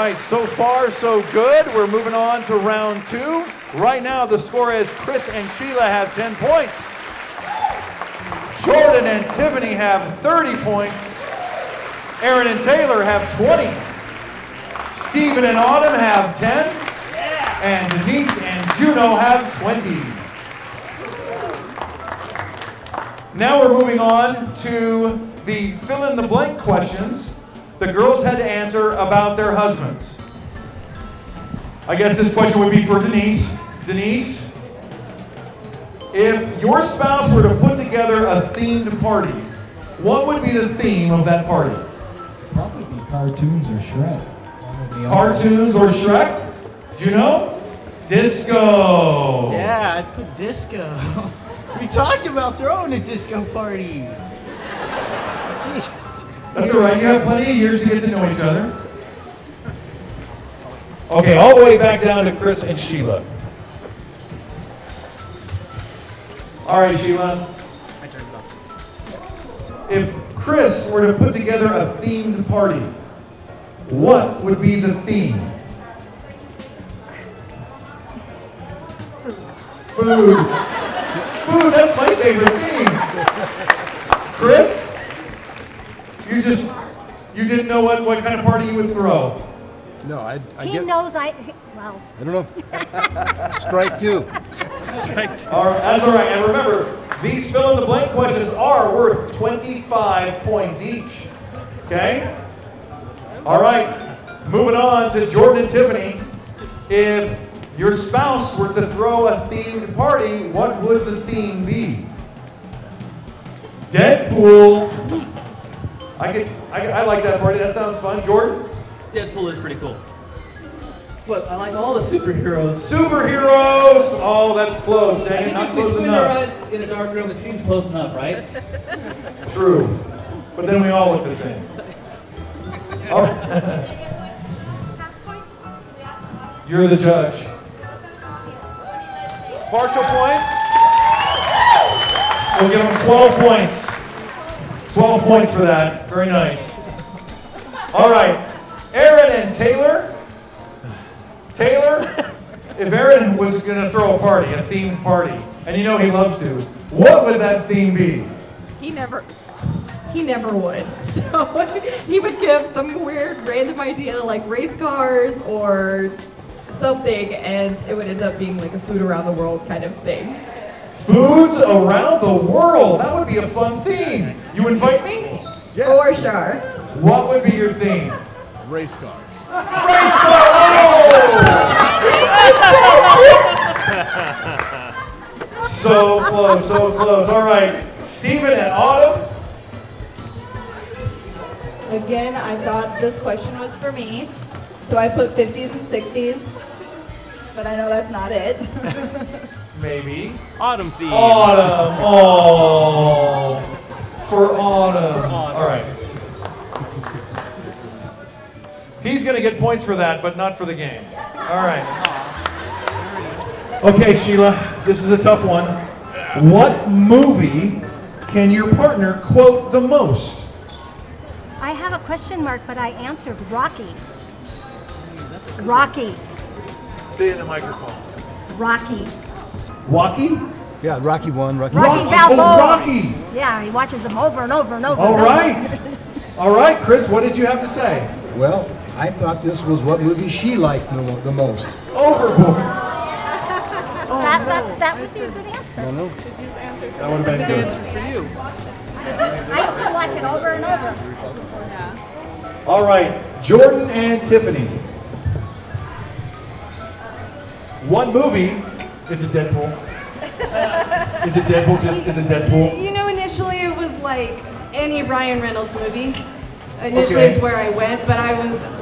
right, so far so good. We're moving on to round 2. Right now the score is Chris and Sheila have 10 points. Jordan and Tiffany have 30 points. Aaron and Taylor have 20. Stephen and Autumn have 10. And Denise and Juno have 20. Now we're moving on to the fill-in-the-blank questions. The girls had to answer about their husbands. I guess this question would be for Denise. Denise, if your spouse were to put together a themed party, what would be the theme of that party? Probably be cartoons or Shrek. Cartoons or Shrek? Juno? Disco. Yeah, I'd put disco. We talked about throwing a disco party. Jeez. That's all right. You have plenty of years to get to know each other. Okay, all the way back down to Chris and Sheila. All right, Sheila. If Chris were to put together a themed party, what would be the theme? Food. Food, that's my favorite theme. Chris? You didn't know what kind of party you would throw. No, I He get. knows well. I don't know. Strike 2. All right, that's all right. And remember, these fill-in-the-blank questions are worth 25 points each. Okay? All right. Moving on to Jordan and Tiffany. If your spouse were to throw a themed party, what would the theme be? Deadpool. I like that party. That sounds fun. Jordan? Deadpool is pretty cool. But I like all the superheroes. Superheroes! Oh, that's close. Dang it, not I think if we close spin enough. our eyes in a dark room, it seems close enough, right? True. But then we all look the same. Oh. You're the judge. Partial points? We'll give them 12 points. 12 points for that. Very nice. All right. Aaron and Taylor. Taylor, if Aaron was going to throw a party, a themed party, and you know he loves to, what would that theme be? He never would. So he would give some weird random idea like race cars or something, and it would end up being like a food around the world kind of thing. Foods around the world. That would be a fun theme. You invite me? Yeah. For sure. What would be your theme? Race cars. Race car! Oh! So close, so close. All right. Stephen and Autumn. Again, I thought this question was for me, so I put 50s and 60s, but I know that's not it. Maybe. Autumn theme. Autumn. Oh. For Autumn. All right. He's going to get points for that, but not for the game. All right. Okay, Sheila, this is a tough one. What movie can your partner quote the most? I have a question mark, but I answered Rocky. Rocky. Say it in the microphone. Rocky. Rocky? Yeah, Rocky 1, Rocky. Rocky Balboa. Oh, Rocky. Yeah, he watches them over and over and over. All and over. right. All right, Chris, what did you have to say? Well, I thought this was what movie she liked the most. Overboard. That would be a good answer. I don't know. That would have been good. I have to watch it over and over. All right, Jordan and Tiffany. One movie. Is it Deadpool? Is it Deadpool? Is it Deadpool? You know, initially it was like any Ryan Reynolds movie. Initially Okay. is where I went, but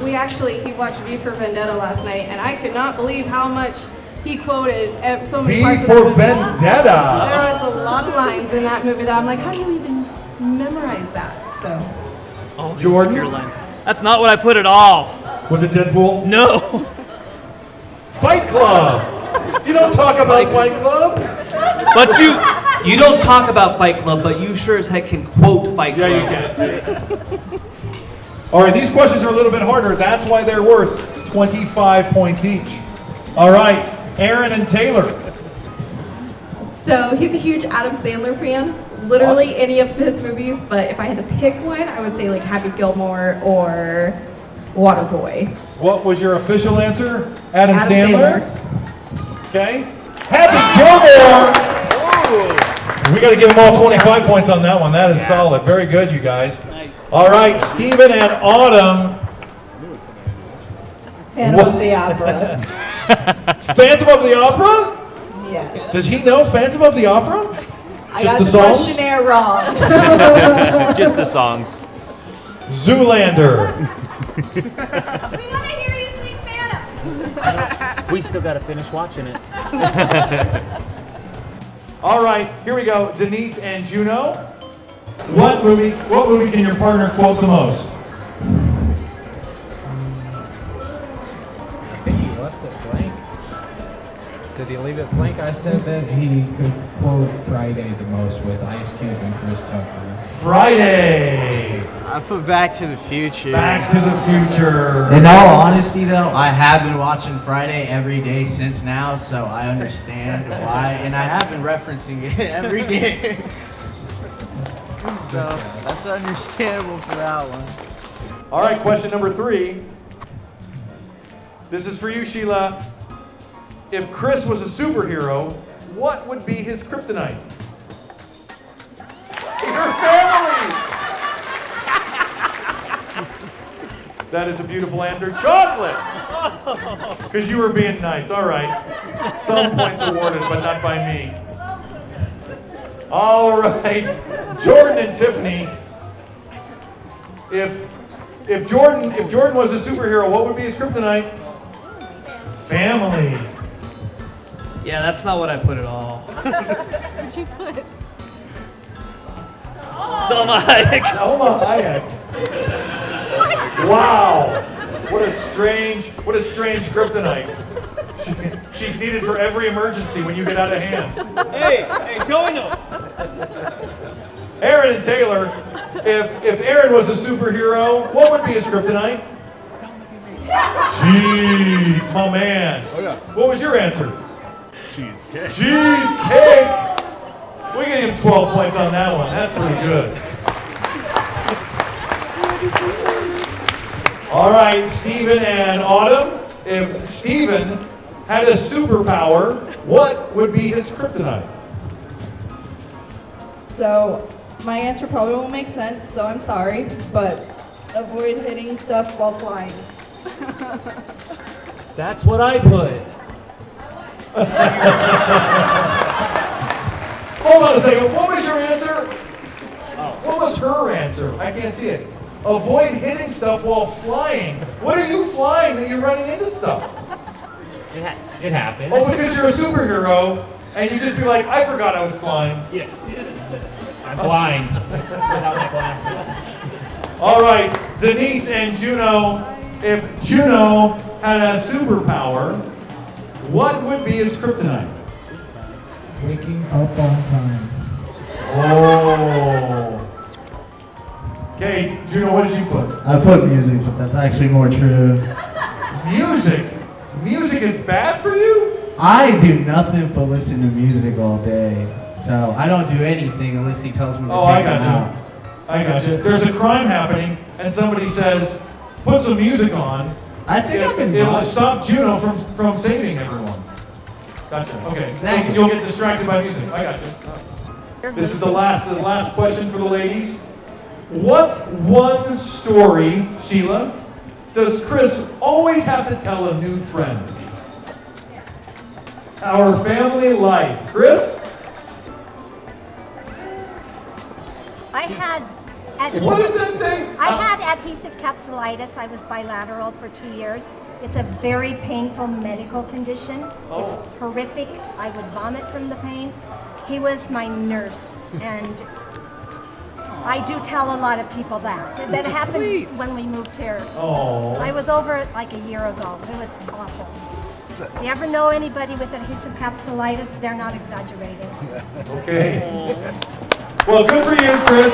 he watched V for Vendetta last night, and I could not believe how much he quoted so many V parts of for that movie. Vendetta. There was a lot of lines in that movie that I'm like, how do you even memorize that? So. Oh, Jordan? obscure lines. That's not what I put at all. Was it Deadpool? No. Fight Club. You don't talk about Fight Club. But you don't talk about Fight Club, but you sure as heck can quote Fight Club. Yeah, you can. All right, these questions are a little bit harder. That's why they're worth 25 points each. All right, Aaron and Taylor. So he's a huge Adam Sandler fan. Literally any of his movies, but if I had to pick one, I would say like Happy Gilmore or Waterboy. What was your official answer? Adam Adam Sandler? Okay. Happy Gilmore! We got to give them all 25 points on that one. That is solid. Very good, you guys. All right, Stephen and Autumn. Phantom of the Opera. Phantom of the Opera? Yes. Does he know Phantom of the Opera? I Just got the the songs? questionnaire wrong. Just the songs. Zoolander. We want to hear you sing Phantom. We still got to finish watching it. All right, here we go. Denise and Juno. What movie can your partner quote the most? I think he left it blank. Did he leave it blank? I said that he could quote Friday the most with Ice Cube and Chris Tucker. Friday. I put Back to the Future. Back to the Future. In all honesty, though, I have been watching Friday every day since now, so I understand why, and I have been referencing it every day. So that's understandable for that one. All right, question number 3. This is for you, Sheila. If Chris was a superhero, what would be his kryptonite? Your family! That is a beautiful answer. Chocolate! Because you were being nice. All right. Some points awarded, but not by me. All right. Jordan and Tiffany. If Jordan was a superhero, what would be his kryptonite? Family. Yeah, that's not what I put at all. What'd you put? Selma Hayek. Selma Hayek. Wow. What a strange kryptonite. She's needed for every emergency when you get out of hand. Hey, Joey knows. Aaron and Taylor, if Aaron was a superhero, what would be his kryptonite? Cheese, my man. Oh, yeah. What was your answer? Cheesecake. Cheesecake. We gave him 12 points on that one. That's pretty good. All right, Stephen and Autumn. If Stephen had a superpower, what would be his kryptonite? So my answer probably won't make sense, so I'm sorry, but avoid hitting stuff while flying. That's what I put. Hold on a second. What was your answer? What was her answer? I can't see it. Avoid hitting stuff while flying. What are you flying that you're running into stuff? It happened. Oh, because you're a superhero, and you just be like, I forgot I was flying. Yeah. I'm blind without my glasses. All right, Denise and Juno. If Juno had a superpower, what would be his kryptonite? Waking up on time. Oh. Okay, Juno, what did you put? I put music, but that's actually more true. Music? Music is bad for you? I do nothing but listen to music all day, so I don't do anything unless he tells me to Oh, I take it got out. you. I got you. There's a crime happening, and somebody says, put some music on. I think I've been It'll naughty. stop Juno from saving everyone. Gotcha. Okay. Exactly. You'll get distracted by music. I got you. This is the last question for the ladies. What one story, Sheila, does Chris always have to tell a new friend? Our family life. Chris? I had What does that say? I had adhesive capsulitis. I was bilateral for 2 years. It's a very painful medical condition. It's horrific. I would vomit from the pain. He was my nurse, and I do tell a lot of people that. That happened when we moved here. Oh. I was over it like a year ago. It was awful. If you ever know anybody with adhesive capsulitis, they're not exaggerating. Okay. Well, good for you, Chris.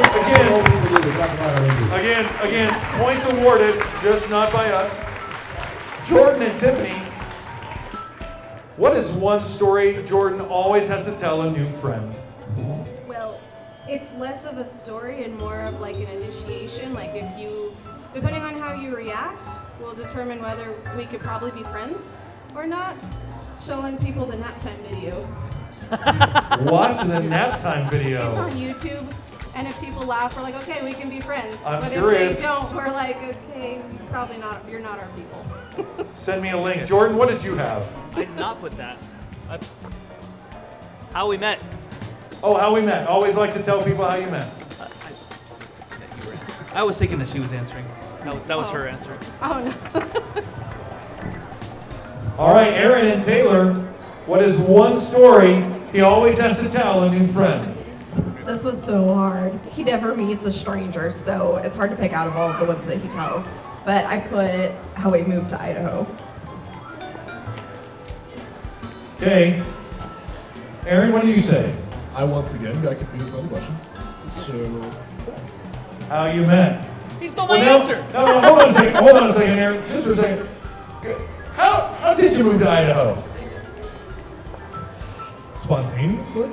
Again, points awarded, just not by us. Jordan and Tiffany, what is one story Jordan always has to tell a new friend? Well, it's less of a story and more of like an initiation. Like if you, depending on how you react, will determine whether we could probably be friends or not. Showing people the nap time video. Watch the nap time video. It's on YouTube, and if people laugh, we're like, okay, we can be friends. I'm but curious. if they don't, we're like, okay, probably not. You're not our people. Send me a link. Jordan, what did you have? I did not put that. How we met. Oh, how we met. Always like to tell people how you met. I was thinking that she was answering. That was her answer. Oh no. All right, Aaron and Taylor, what is one story he always has to tell a new friend? This was so hard. He never meets a stranger, so it's hard to pick out of all of the ones that he tells. But I put how we moved to Idaho. Okay. Aaron, what do you say? I once again got confused by the question. So, How you met? He's got my Well, answer. No, hold on a second. Hold on a second, Aaron. Just for a second. How did you move to Idaho? spontaneously?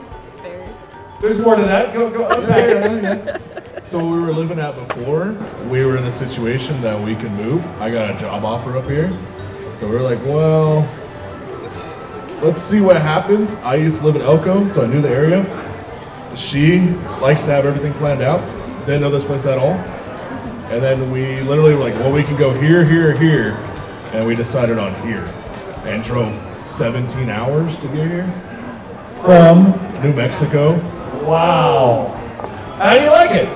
There's more to that. Go unpack it. So we were living out before. We were in the situation that we could move. I got a job offer up here. So we were like, well, let's see what happens. I used to live in Elko, so I knew the area. She likes to have everything planned out. Didn't know this place at all. And then we literally were like, well, we can go here, here, here. And we decided on here. And drove 17 hours to get here. From New Mexico. Wow. How do you like it?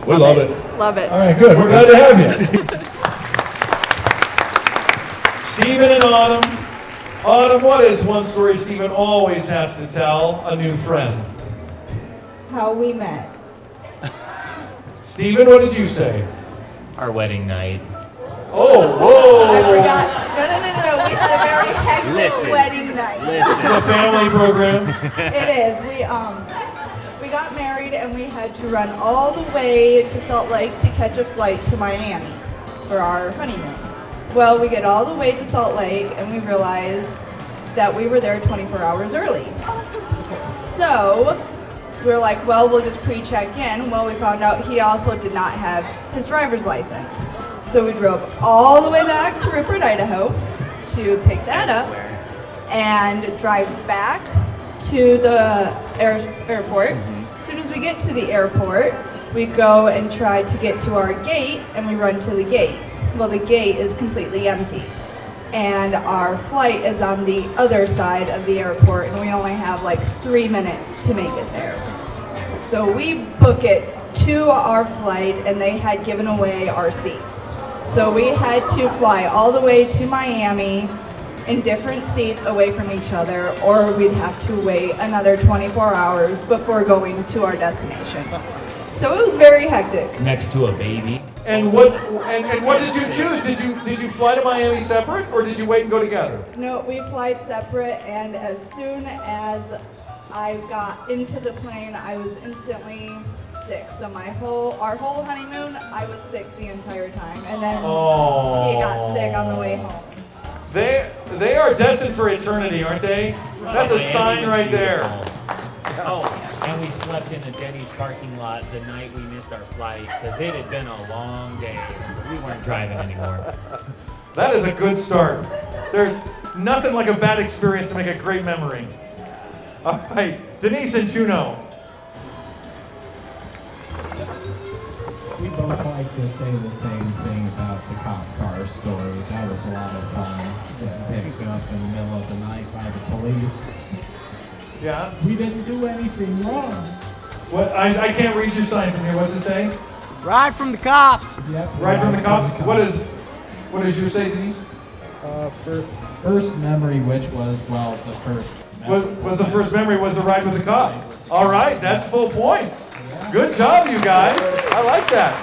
We love it. Love it. All right, good. We're glad to have you. Stephen and Autumn. Autumn, what is one story Stephen always has to tell a new friend? How we met. Stephen, what did you say? Our wedding night. Oh, whoa. I forgot. No. We had a very hectic wedding night. This is a family program. It is. We got married and we had to run all the way to Salt Lake to catch a flight to Miami for our honeymoon. Well, we get all the way to Salt Lake and we realize that we were there 24 hours early. So we were like, well, we'll just pre-check in. Well, we found out he also did not have his driver's license. So we drove all the way back to Rupert, Idaho to pick that up and drive back to the airport. As soon as we get to the airport, we go and try to get to our gate and we run to the gate. Well, the gate is completely empty. And our flight is on the other side of the airport and we only have like 3 minutes to make it there. So we book it to our flight and they had given away our seats. So we had to fly all the way to Miami in different seats away from each other, or we'd have to wait another 24 hours before going to our destination. So it was very hectic. Next to a baby. And what did you choose? Did you fly to Miami separate or did you wait and go together? No, we flight separate, and as soon as I got into the plane, I was instantly sick. So our whole honeymoon, I was sick the entire time, and then he got sick on the way home. They are destined for eternity, aren't they? That's a sign right there. Oh, and we slept in a Denny's parking lot the night we missed our flight because it had been a long day. We weren't driving anymore. That is a good start. There's nothing like a bad experience to make a great memory. All right, Denise and Juno. We both like to say the same thing about the cop car story. That was a lot of fun. Getting picked up in the middle of the night by the police. Yeah? We didn't do anything wrong. What? I can't read your sign from here. What's it say? Ride from the cops. Yep. Ride from the cops? What does yours say, Denise? First memory, which was, well, the first memory. Was the first memory was the ride with the cop. All right, that's full points. Good job, you guys. I like that.